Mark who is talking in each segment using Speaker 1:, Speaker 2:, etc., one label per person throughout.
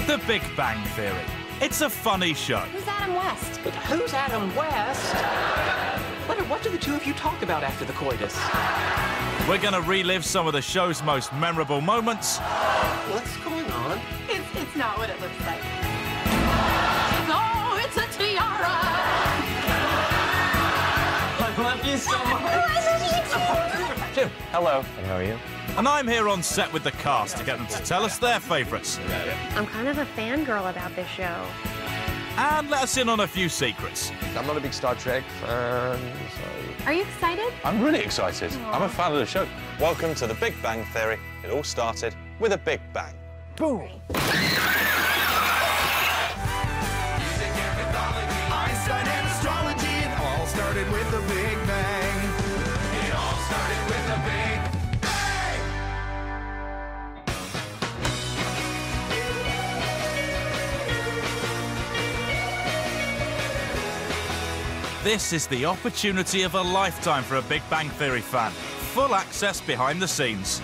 Speaker 1: The Big Bang Theory. It's a funny show.
Speaker 2: Who's Adam West?
Speaker 3: But who's Adam West? What do the two of you talk about after the coitus?
Speaker 1: We're going to relive some of the show's most memorable moments.
Speaker 3: What's going on?
Speaker 2: It's not what it looks like. Oh, it's a tiara!
Speaker 3: I love you so much.
Speaker 2: I love you too!
Speaker 4: Jim, hello. And how are you?
Speaker 1: And I'm here on set with the cast to get them to tell us their favourites.
Speaker 5: I'm kind of a fangirl about this show.
Speaker 1: And let us in on a few secrets.
Speaker 4: I'm not a big Star Trek fan, so...
Speaker 5: Are you excited?
Speaker 4: I'm really excited. I'm a fan of the show.
Speaker 6: Welcome to The Big Bang Theory. It all started with a big bang.
Speaker 4: Boom!
Speaker 7: Einstein and astrology, it all started with the Big Bang. It all started with the Big Bang.
Speaker 1: This is the opportunity of a lifetime for a Big Bang Theory fan. Full access behind the scenes.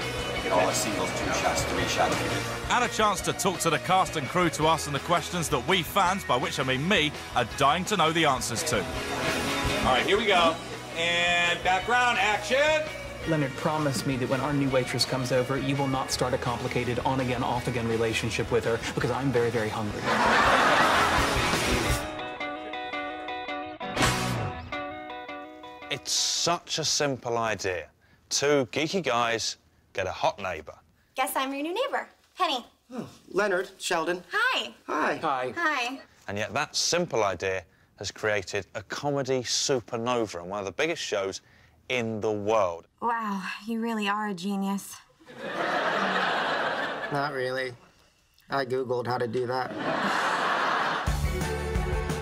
Speaker 8: All seagulls, 2 shots, 3 shots.
Speaker 1: And a chance to talk to the cast and crew to ask them the questions that we fans, by which I mean me, are dying to know the answers to.
Speaker 8: All right, here we go. And background action.
Speaker 3: Leonard promised me that when our new waitress comes over, you will not start a complicated on-again, off-again relationship with her, because I'm very, very hungry.
Speaker 6: It's such a simple idea. 2 geeky guys get a hot neighbour.
Speaker 2: Guess I'm your new neighbor, Penny.
Speaker 9: Oh, Leonard, Sheldon.
Speaker 2: Hi.
Speaker 9: Hi.
Speaker 3: Hi.
Speaker 2: Hi.
Speaker 6: And yet that simple idea has created a comedy supernova and one of the biggest shows in the world.
Speaker 2: Wow, you really are a genius.
Speaker 9: Not really. I Googled how to do that.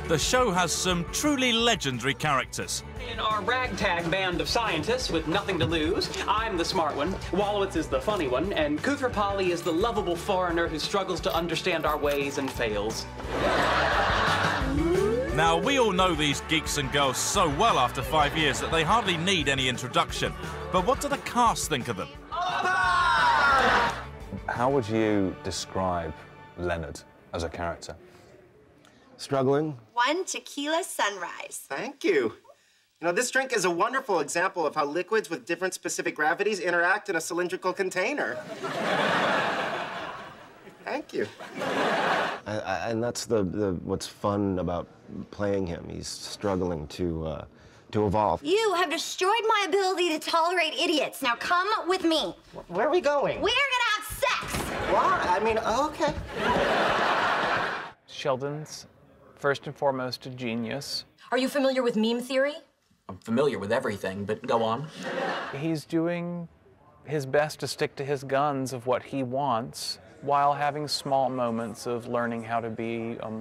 Speaker 1: The show has some truly legendary characters.
Speaker 3: In our ragtag band of scientists with nothing to lose, I'm the smart one, Wallowitz is the funny one, and Koothrappali is the lovable foreigner who struggles to understand our ways and fails.
Speaker 1: Now, we all know these geeks and girls so well after 5 years that they hardly need any introduction. But what do the cast think of them?
Speaker 6: How would you describe Leonard as a character?
Speaker 9: Struggling.
Speaker 2: 1 tequila sunrise.
Speaker 9: Thank you. You know, this drink is a wonderful example of how liquids with different specific gravities interact in a cylindrical container. Thank you.
Speaker 10: And that's what's fun about playing him. He's struggling to evolve.
Speaker 2: You have destroyed my ability to tolerate idiots. Now come with me.
Speaker 9: Where are we going?
Speaker 2: We're gonna have sex.
Speaker 9: Why? I mean, okay.
Speaker 11: Sheldon's first and foremost a genius.
Speaker 12: Are you familiar with meme theory?
Speaker 3: I'm familiar with everything, but go on.
Speaker 11: He's doing his best to stick to his guns of what he wants while having small moments of learning how to be a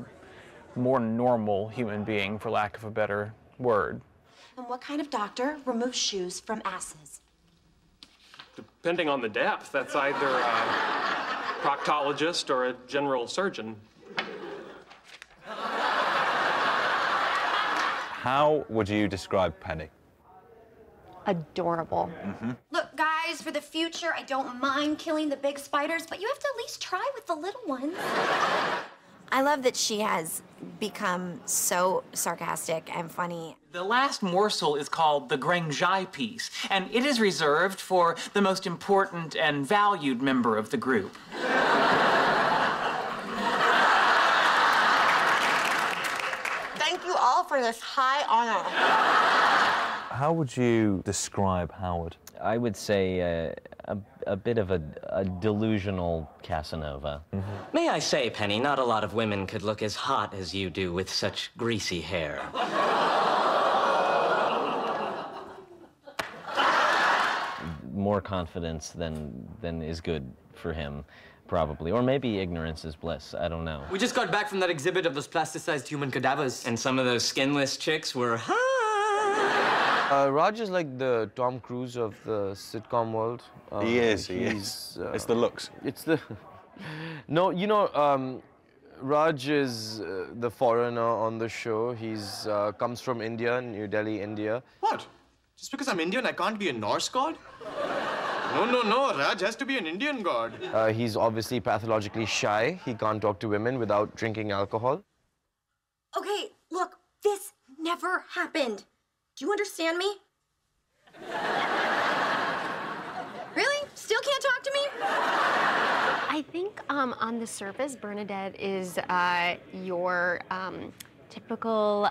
Speaker 11: more normal human being, for lack of a better word.
Speaker 2: And what kind of doctor removes shoes from asses?
Speaker 13: Depending on the depth, that's either a proctologist or a general surgeon.
Speaker 6: How would you describe Penny?
Speaker 5: Adorable.
Speaker 2: Look, guys, for the future, I don't mind killing the big spiders, but you have to at least try with the little ones. I love that she has become so sarcastic and funny.
Speaker 3: The last morsel is called the Grangjai piece, and it is reserved for the most important and valued member of the group.
Speaker 2: Thank you all for this high honor.
Speaker 6: How would you describe Howard?
Speaker 14: I would say a bit of a delusional Casanova.
Speaker 15: May I say, Penny, not a lot of women could look as hot as you do with such greasy hair.
Speaker 14: More confidence than is good for him, probably. Or maybe ignorance is bliss, I don't know.
Speaker 15: We just got back from that exhibit of those plasticized human cadavers. And some of those skinless chicks were hot.
Speaker 16: Raj is like the Tom Cruise of the sitcom world.
Speaker 6: He is. It's the looks.
Speaker 16: It's the... No, you know, Raj is the foreigner on the show. He's comes from India, New Delhi, India.
Speaker 17: What? Just because I'm Indian, I can't be a Norse god? No, Raj has to be an Indian god.
Speaker 16: He's obviously pathologically shy. He can't talk to women without drinking alcohol.
Speaker 12: Okay, look, this never happened. Do you understand me? Really? Still can't talk to me?
Speaker 5: I think on the surface, Bernadette is your typical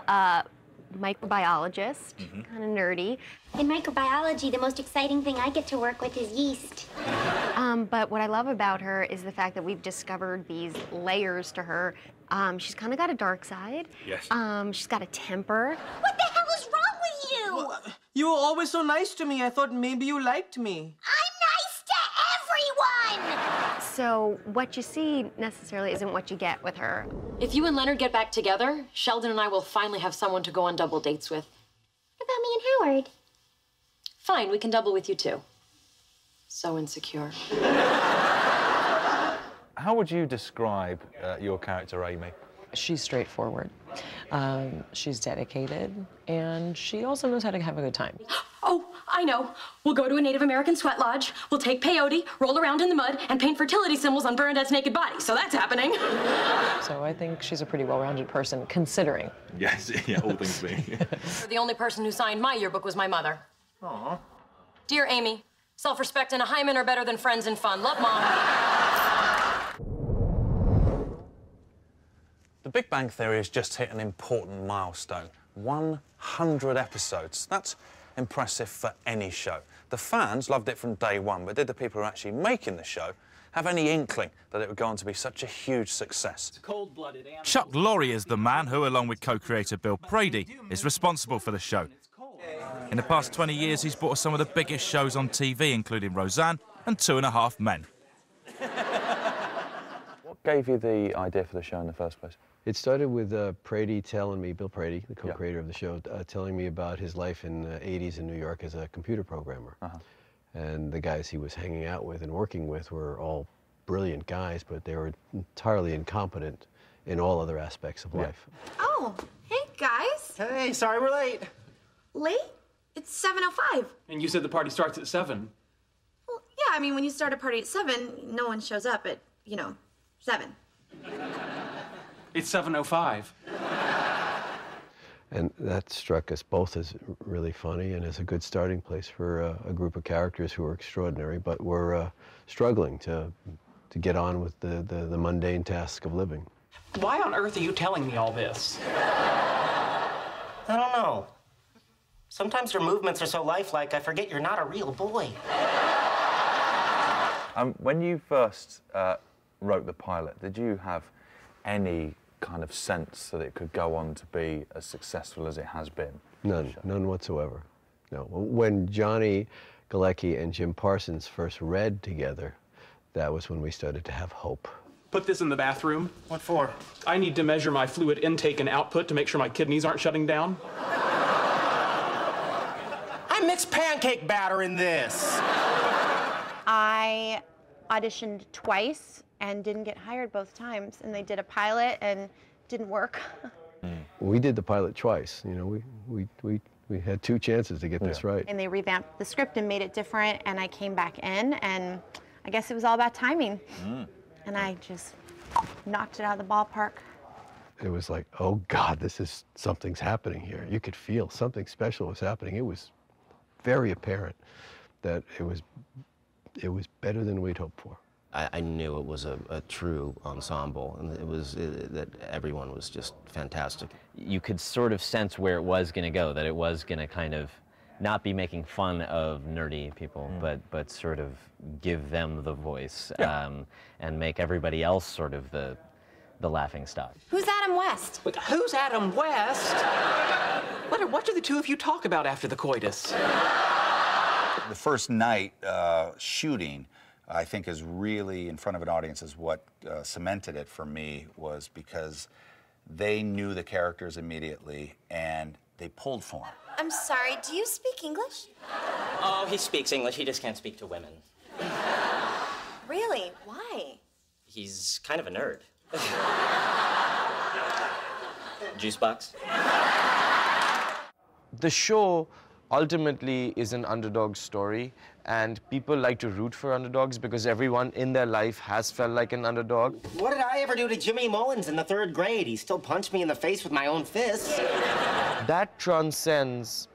Speaker 5: microbiologist, kind of nerdy.
Speaker 2: In microbiology, the most exciting thing I get to work with is yeast.
Speaker 5: But what I love about her is the fact that we've discovered these layers to her. She's kind of got a dark side.
Speaker 8: Yes.
Speaker 5: She's got a temper.
Speaker 2: What the hell is wrong with you?
Speaker 18: Well, you were always so nice to me. I thought maybe you liked me.
Speaker 2: I'm nice to everyone!
Speaker 5: So what you see necessarily isn't what you get with her.
Speaker 12: If you and Leonard get back together, Sheldon and I will finally have someone to go on double dates with.
Speaker 2: What about me and Howard?
Speaker 12: Fine, we can double with you too. So insecure.
Speaker 4: How would you describe your character, Amy?
Speaker 19: She's straightforward. She's dedicated, and she also knows how to have a good time.
Speaker 12: Oh, I know. We'll go to a Native American sweat lodge, we'll take peyote, roll around in the mud, and paint fertility symbols on Bernadette's naked body. So that's happening.
Speaker 19: So I think she's a pretty well-rounded person, considering.
Speaker 8: Yes, yeah, all things being.
Speaker 12: The only person who signed my yearbook was my mother.
Speaker 18: Aw.
Speaker 12: Dear Amy, self-respect and a hymen are better than friends and fun. Love, Mom.
Speaker 6: The Big Bang Theory has just hit an important milestone. 100 episodes. That's impressive for any show. The fans loved it from day one, but did the people who are actually making the show have any inkling that it would go on to be such a huge success?
Speaker 3: Cold-blooded animal.
Speaker 1: Chuck Lorre is the man who, along with co-creator Bill Prady, is responsible for the show. In the past 20 years, he's brought us some of the biggest shows on TV, including Roseanne and 2.5 Men.
Speaker 4: What gave you the idea for the show in the first place?
Speaker 10: It started with Prady telling me, Bill Prady, the co-creator of the show, telling me about his life in the 80s in New York as a computer programmer. And the guys he was hanging out with and working with were all brilliant guys, but they were entirely incompetent in all other aspects of life.
Speaker 2: Oh, hey, guys.
Speaker 9: Hey, sorry we're late.
Speaker 2: Late? It's 7:05.
Speaker 3: And you said the party starts at 7.
Speaker 2: Well, yeah, I mean, when you start a party at 7, no one shows up at, 7.
Speaker 3: It's 7:05.
Speaker 10: And that struck us both as really funny and as a good starting place for a group of characters who were extraordinary, but were struggling to get on with the mundane task of living.
Speaker 3: Why on earth are you telling me all this?
Speaker 18: I don't know. Sometimes your movements are so lifelike, I forget you're not a real boy.
Speaker 4: When you first wrote the pilot, did you have any kind of sense that it could go on to be as successful as it has been?
Speaker 10: None whatsoever. No. When Johnny Galecki and Jim Parsons first read together, that was when we started to have hope.
Speaker 3: Put this in the bathroom.
Speaker 9: What for?
Speaker 3: I need to measure my fluid intake and output to make sure my kidneys aren't shutting down.
Speaker 18: I mixed pancake batter in this.
Speaker 20: I auditioned twice and didn't get hired both times, and they did a pilot and didn't work.
Speaker 10: We did the pilot twice. We had 2 chances to get this right.
Speaker 20: And they revamped the script and made it different, and I came back in, and I guess it was all about timing. And I just knocked it out of the ballpark.
Speaker 10: It was like, oh God, something's happening here. You could feel something special was happening. It was very apparent that it was better than we'd hoped for.
Speaker 14: I knew it was a true ensemble, and that everyone was just fantastic. You could sort of sense where it was going to go, that it was going to kind of not be making fun of nerdy people, but sort of give them the voice, and make everybody else sort of the laughing stock.
Speaker 2: Who's Adam West?
Speaker 3: Wait, who's Adam West? What do the two of you talk about after the coitus?
Speaker 21: The first night shooting, I think, is really in front of an audience is what cemented it for me, was because they knew the characters immediately and they pulled for them.
Speaker 2: I'm sorry, do you speak English?
Speaker 15: Oh, he speaks English. He just can't speak to women.
Speaker 2: Really? Why?
Speaker 15: He's kind of a nerd. Juice box?
Speaker 16: The show ultimately is an underdog story, and people like to root for underdogs because everyone in their life has felt like an underdog.
Speaker 18: What did I ever do to Jimmy Mullins in the 3rd grade? He still punched me in the face with my own fists.
Speaker 16: That transcends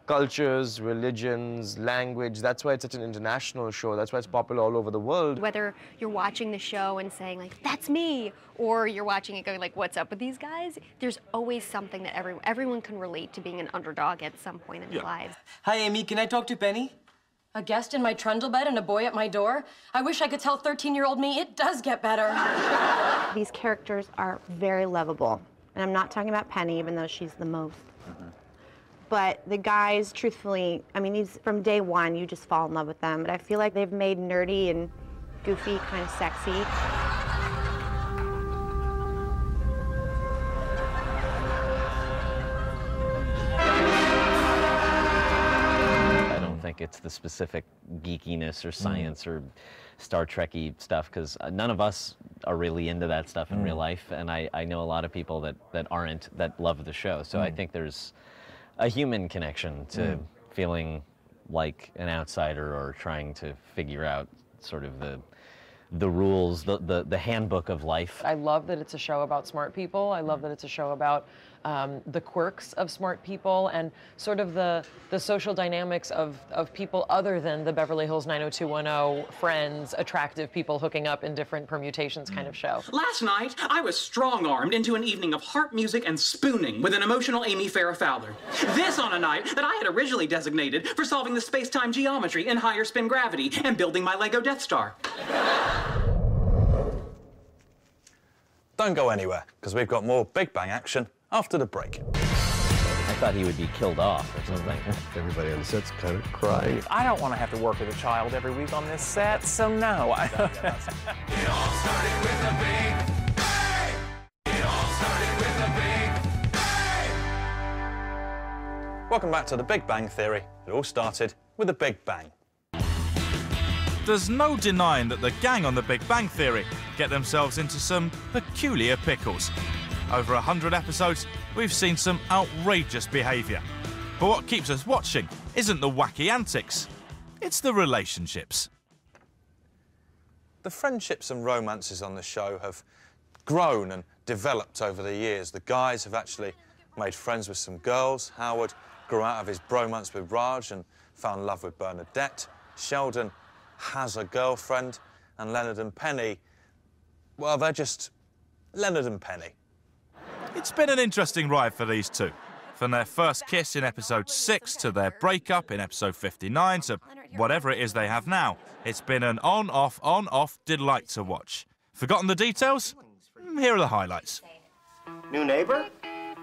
Speaker 16: cultures, religions, language. That's why it's such an international show. That's why it's popular all over the world.
Speaker 5: Whether you're watching the show and saying, like, that's me, or you're watching it going, like, what's up with these guys? There's always something that everyone can relate to being an underdog at some point in their lives.
Speaker 12: Hi, Amy. Can I talk to Penny? A guest in my trundle bed and a boy at my door? I wish I could tell 13-year-old me it does get better.
Speaker 20: These characters are very lovable. And I'm not talking about Penny, even though she's the most. But the guys, truthfully, I mean, these from day one, you just fall in love with them. But I feel like they've made nerdy and goofy kind of sexy.
Speaker 14: I don't think it's the specific geekiness or science or Star Trek-y stuff, because none of us are really into that stuff in real life, and I know a lot of people that aren't, that love the show. So I think there's a human connection to feeling like an outsider or trying to figure out sort of the rules, the handbook of life.
Speaker 19: I love that it's a show about smart people. I love that it's a show about the quirks of smart people and sort of the social dynamics of people other than the Beverly Hills 90210 friends, attractive people hooking up in different permutations kind of show.
Speaker 3: Last night, I was strong-armed into an evening of harp music and spooning with an emotional Amy Farrah Fowler. This on a night that I had originally designated for solving the space-time geometry in higher spin gravity and building my Lego Death Star.
Speaker 6: Don't go anywhere, because we've got more Big Bang action after the break.
Speaker 14: I thought he would be killed off or something.
Speaker 10: Everybody on the set's kind of crying.
Speaker 11: I don't want to have to work with a child every week on this set, so no.
Speaker 6: Welcome back to The Big Bang Theory. It all started with a Big Bang.
Speaker 1: There's no denying that the gang on The Big Bang Theory get themselves into some peculiar pickles. Over 100 episodes, we've seen some outrageous behaviour. But what keeps us watching isn't the wacky antics, it's the relationships.
Speaker 6: The friendships and romances on the show have grown and developed over the years. The guys have actually made friends with some girls. Howard grew out of his bromance with Raj and found love with Bernadette. Sheldon has a girlfriend, and Leonard and Penny, well, they're just Leonard and Penny.
Speaker 1: It's been an interesting ride for these two. From their first kiss in episode 6 to their breakup in episode 59 to whatever it is they have now. It's been an on-off delight to watch. Forgotten the details? Here are the highlights.
Speaker 18: New neighbor?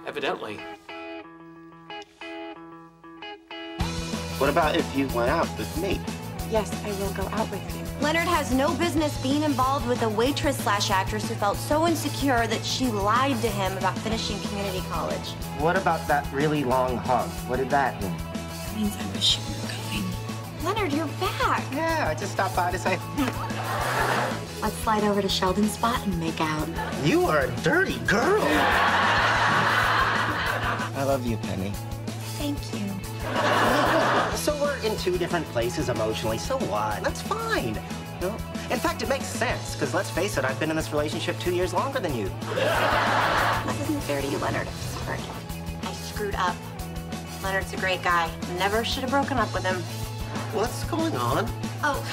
Speaker 3: Evidently.
Speaker 9: What about if you went out with me?
Speaker 20: Yes, I will go out with you.
Speaker 2: Leonard has no business being involved with a waitress/actress who felt so insecure that she lied to him about finishing community college.
Speaker 18: What about that really long hug? What did that mean?
Speaker 2: It means I wish you were going. Leonard, you're back.
Speaker 18: Yeah, I just stopped by to say,
Speaker 2: Let's slide over to Sheldon's spot and make out.
Speaker 18: You are a dirty girl. I love you, Penny.
Speaker 2: Thank you.
Speaker 18: So we're in two different places emotionally, so what? That's fine. You know? In fact, it makes sense, because let's face it, I've been in this relationship 2 years longer than you.
Speaker 2: This isn't fair to you, Leonard. I'm sorry. I screwed up. Leonard's a great guy. Never should have broken up with him.
Speaker 18: What's going on?
Speaker 2: Oh,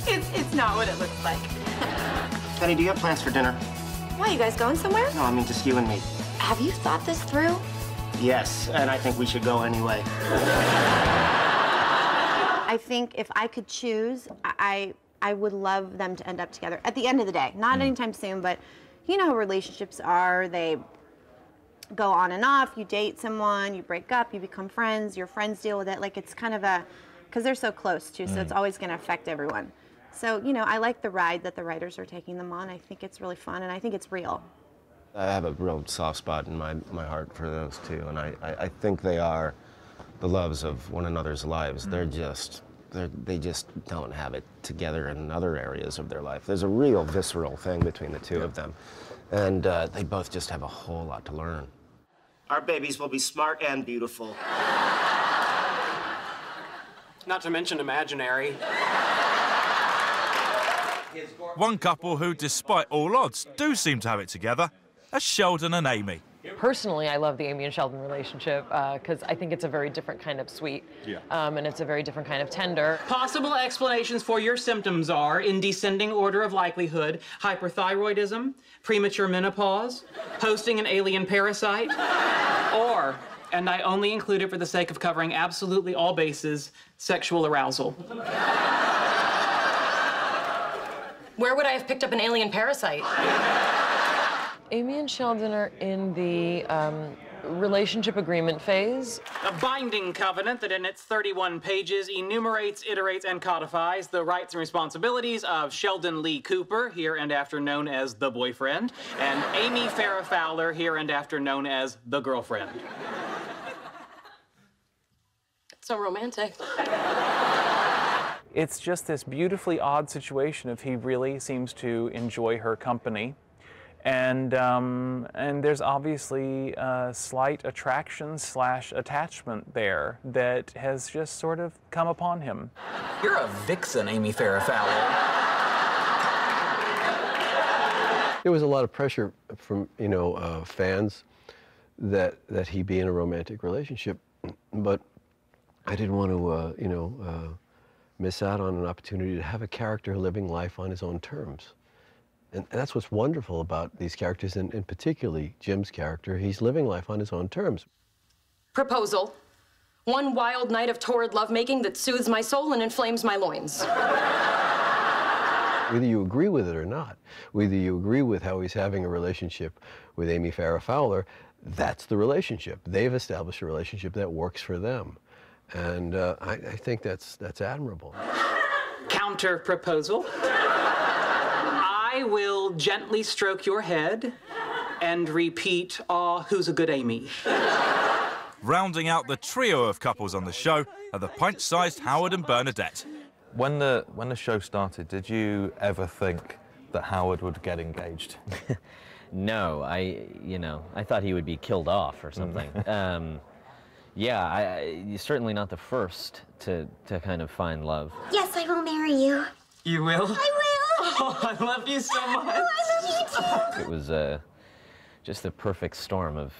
Speaker 2: it's not what it looks like.
Speaker 9: Penny, do you have plans for dinner?
Speaker 2: Why, you guys going somewhere?
Speaker 9: No, I mean just you and me.
Speaker 2: Have you thought this through?
Speaker 9: Yes, and I think we should go anyway.
Speaker 20: I think if I could choose, I would love them to end up together at the end of the day. Not anytime soon, but you know how relationships are. They go on and off. You date someone, you break up, you become friends, your friends deal with it. Like, it's kind of a, because they're so close too, so it's always going to affect everyone. So, you know, I like the ride that the writers are taking them on. I think it's really fun, and I think it's real.
Speaker 10: I have a real soft spot in my heart for those two, and I think they are the loves of one another's lives. They just don't have it together in other areas of their life. There's a real visceral thing between the two of them, and they both just have a whole lot to learn.
Speaker 9: Our babies will be smart and beautiful.
Speaker 3: Not to mention imaginary.
Speaker 1: One couple who, despite all odds, do seem to have it together are Sheldon and Amy.
Speaker 19: Personally, I love the Amy and Sheldon relationship because I think it's a very different kind of sweet.
Speaker 3: Yeah.
Speaker 19: And it's a very different kind of tender.
Speaker 3: Possible explanations for your symptoms are, in descending order of likelihood, hyperthyroidism, premature menopause, hosting an alien parasite, or, and I only include it for the sake of covering absolutely all bases, sexual arousal.
Speaker 12: Where would I have picked up an alien parasite?
Speaker 19: Amy and Sheldon are in the relationship agreement phase.
Speaker 3: A binding covenant that in its 31 pages enumerates, iterates, and codifies the rights and responsibilities of Sheldon Lee Cooper, here and after known as the boyfriend, and Amy Farrah Fowler, here and after known as the girlfriend.
Speaker 12: So romantic.
Speaker 11: It's just this beautifully odd situation of he really seems to enjoy her company. And there's obviously a slight attraction/attachment there that has just sort of come upon him.
Speaker 3: You're a vixen, Amy Farrah Fowler.
Speaker 10: There was a lot of pressure from, fans that he be in a romantic relationship, but I didn't want to, miss out on an opportunity to have a character living life on his own terms. And that's what's wonderful about these characters, and particularly Jim's character. He's living life on his own terms.
Speaker 12: Proposal. One wild night of torrid lovemaking that soothes my soul and inflames my loins.
Speaker 10: Whether you agree with it or not, whether you agree with how he's having a relationship with Amy Farrah Fowler, that's the relationship. They've established a relationship that works for them. And I think that's admirable.
Speaker 3: Counter proposal. I will gently stroke your head and repeat, "Aw, who's a good Amy?"
Speaker 1: Rounding out the trio of couples on the show are the pint-sized Howard and Bernadette.
Speaker 4: When the show started, did you ever think that Howard would get engaged?
Speaker 14: No, I thought he would be killed off or something. Yeah, you're certainly not the first to kind of find love.
Speaker 2: Yes, I will marry you.
Speaker 3: You will?
Speaker 2: I will.
Speaker 3: Oh, I love you so much.
Speaker 2: Oh, I love you too.
Speaker 14: It was just the perfect storm of,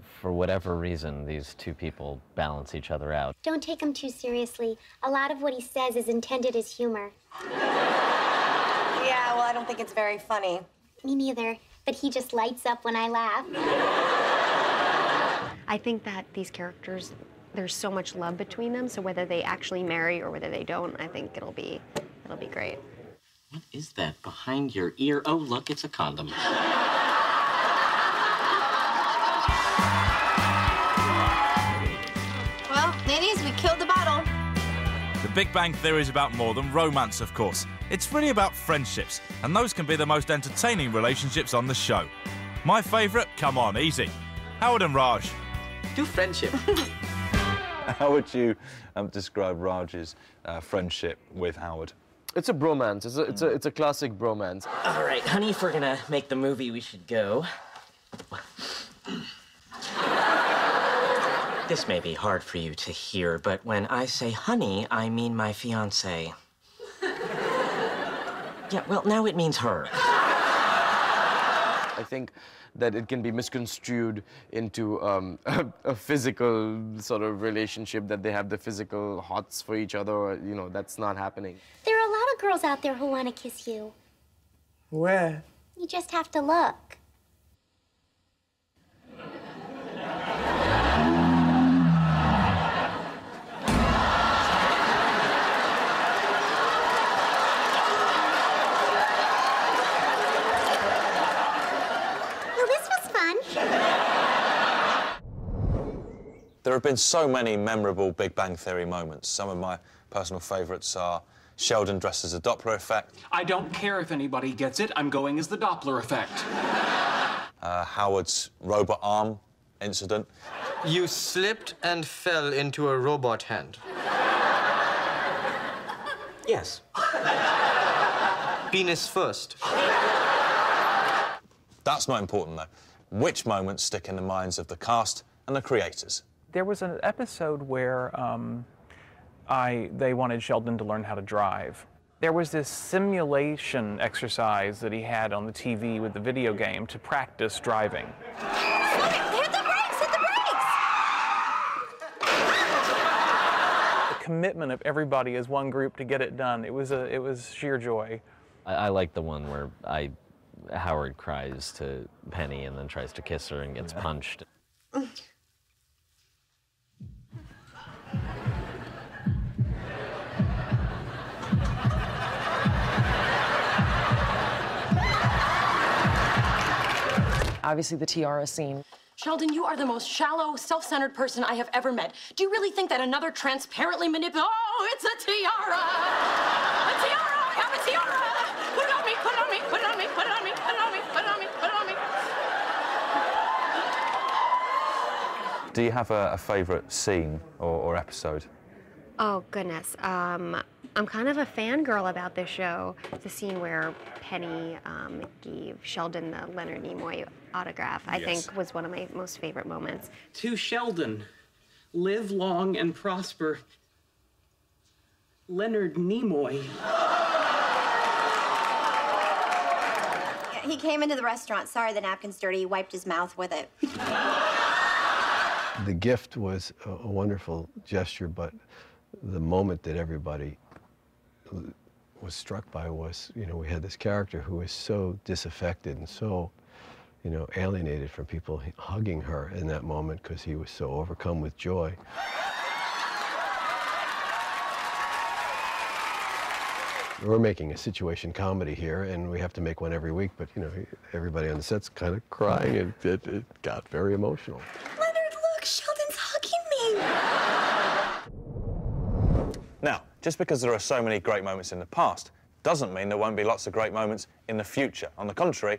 Speaker 14: for whatever reason, these two people balance each other out.
Speaker 2: Don't take him too seriously. A lot of what he says is intended as humor.
Speaker 20: Yeah, well, I don't think it's very funny.
Speaker 2: Me neither, but he just lights up when I laugh.
Speaker 5: I think that these characters, there's so much love between them, so whether they actually marry or whether they don't, I think it'll be great.
Speaker 15: What is that behind your ear? Oh, look, it's a condom.
Speaker 20: Well, ladies, we killed the bottle.
Speaker 1: The Big Bang Theory is about more than romance, of course. It's really about friendships, and those can be the most entertaining relationships on the show. My favourite? Come on, easy. Howard and Raj.
Speaker 3: Do friendship.
Speaker 4: How would you describe Raj's friendship with Howard?
Speaker 16: It's a bromance. It's a classic bromance.
Speaker 15: All right, honey, if we're gonna make the movie, we should go. This may be hard for you to hear, but when I say honey, I mean my fiancé. Yeah, well, now it means her.
Speaker 16: I think that it can be misconstrued into a physical sort of relationship, that they have the physical hots for each other, or, that's not happening.
Speaker 2: There are a lot of girls out there who want to kiss you.
Speaker 16: Where?
Speaker 2: You just have to look.
Speaker 6: There have been so many memorable Big Bang Theory moments. Some of my personal favourites are Sheldon dressed as a Doppler effect.
Speaker 3: I don't care if anybody gets it. I'm going as the Doppler effect.
Speaker 6: Howard's robot arm incident.
Speaker 16: You slipped and fell into a robot hand.
Speaker 15: Yes.
Speaker 16: Penis first.
Speaker 6: That's not important, though. which moments stick in the minds of the cast and the creators.
Speaker 11: There was an episode where they wanted Sheldon to learn how to drive. There was this simulation exercise that he had on the TV with the video game to practice driving.
Speaker 2: Hit the brakes! Hit the brakes!
Speaker 11: The commitment of everybody as one group to get it done, it was sheer joy.
Speaker 14: I like the one where Howard cries to Penny and then tries to kiss her and gets punched.
Speaker 19: Obviously, the tiara scene.
Speaker 12: Sheldon, you are the most shallow, self-centered person I have ever met. Do you really think that another transparently manipulative... Oh, it's a tiara! A tiara! I have a tiara! Put it on me, put it on me, put it on me, put it on me, put it on me, put it on me, put it on me.
Speaker 4: Do you have a favourite scene or episode?
Speaker 5: Oh, goodness. I'm kind of a fangirl about this show. It's a scene where Penny gave Sheldon the Leonard Nimoy autograph, I think was one of my most favorite moments.
Speaker 3: To Sheldon, live long and prosper. Leonard Nimoy.
Speaker 2: He came into the restaurant. Sorry, the napkin's dirty. He wiped his mouth with it.
Speaker 10: The gift was a wonderful gesture, but the moment that everybody was struck by was, you know, we had this character who was so disaffected and so, you know, alienated from people hugging her in that moment because he was so overcome with joy. We're making a situation comedy here, and we have to make one every week, but, you know, everybody on the set's kind of crying, and it got very emotional.
Speaker 2: Leonard, look, Sheldon's hugging me.
Speaker 6: Now, just because there are so many great moments in the past doesn't mean there won't be lots of great moments in the future. On the contrary,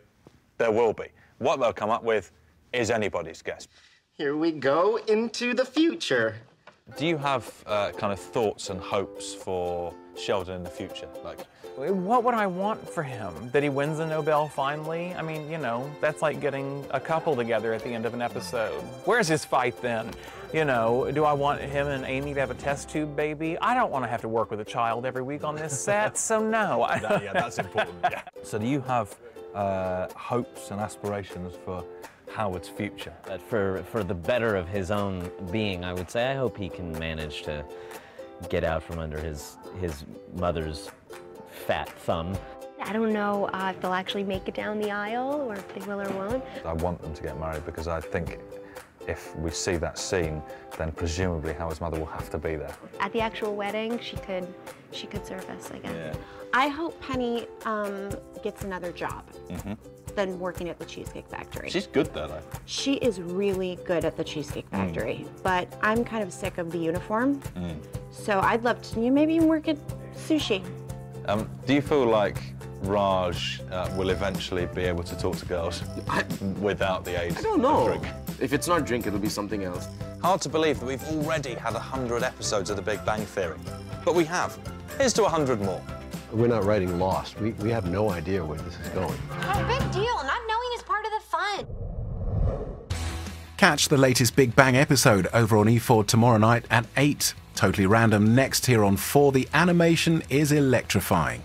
Speaker 6: there will be. What they'll come up with is anybody's guess.
Speaker 9: Here we go into the future.
Speaker 6: Do you have kind of thoughts and hopes for Sheldon in the future? Like,
Speaker 11: what would I want for him? That he wins a Nobel finally? I mean, you know, that's like getting a couple together at the end of an episode. Where's his fight then? You know, do I want him and Amy to have a test tube baby? I don't want to have to work with a child every week on this set, so no.
Speaker 6: Yeah, that's important. Yeah. So do you have hopes and aspirations for Howard's future?
Speaker 14: But for the better of his own being, I would say I hope he can manage to get out from under his mother's fat thumb.
Speaker 5: I don't know if they'll actually make it down the aisle or if they will or won't.
Speaker 4: I want them to get married because I think if we see that scene, then presumably Howard's mother will have to be there.
Speaker 5: At the actual wedding, she could surface, I guess.
Speaker 4: Yeah.
Speaker 20: I hope Penny gets another job than working at the Cheesecake Factory.
Speaker 4: She's good there, though.
Speaker 20: She is really good at the Cheesecake Factory, but I'm kind of sick of the uniform. So I'd love to maybe even work at sushi.
Speaker 4: Do you feel like Raj will eventually be able to talk to girls without the aid?
Speaker 16: I don't know. If it's not drink, it'll be something else.
Speaker 6: Hard to believe that we've already had 100 episodes of The Big Bang Theory. But we have. Here's to 100 more.
Speaker 10: We're not writing Lost. We have no idea where this is going.
Speaker 2: Oh, big deal. Not knowing is part of the fun.
Speaker 7: Catch the latest Big Bang episode over on E4 tomorrow night at 8. Totally random next here on 4. The animation is electrifying.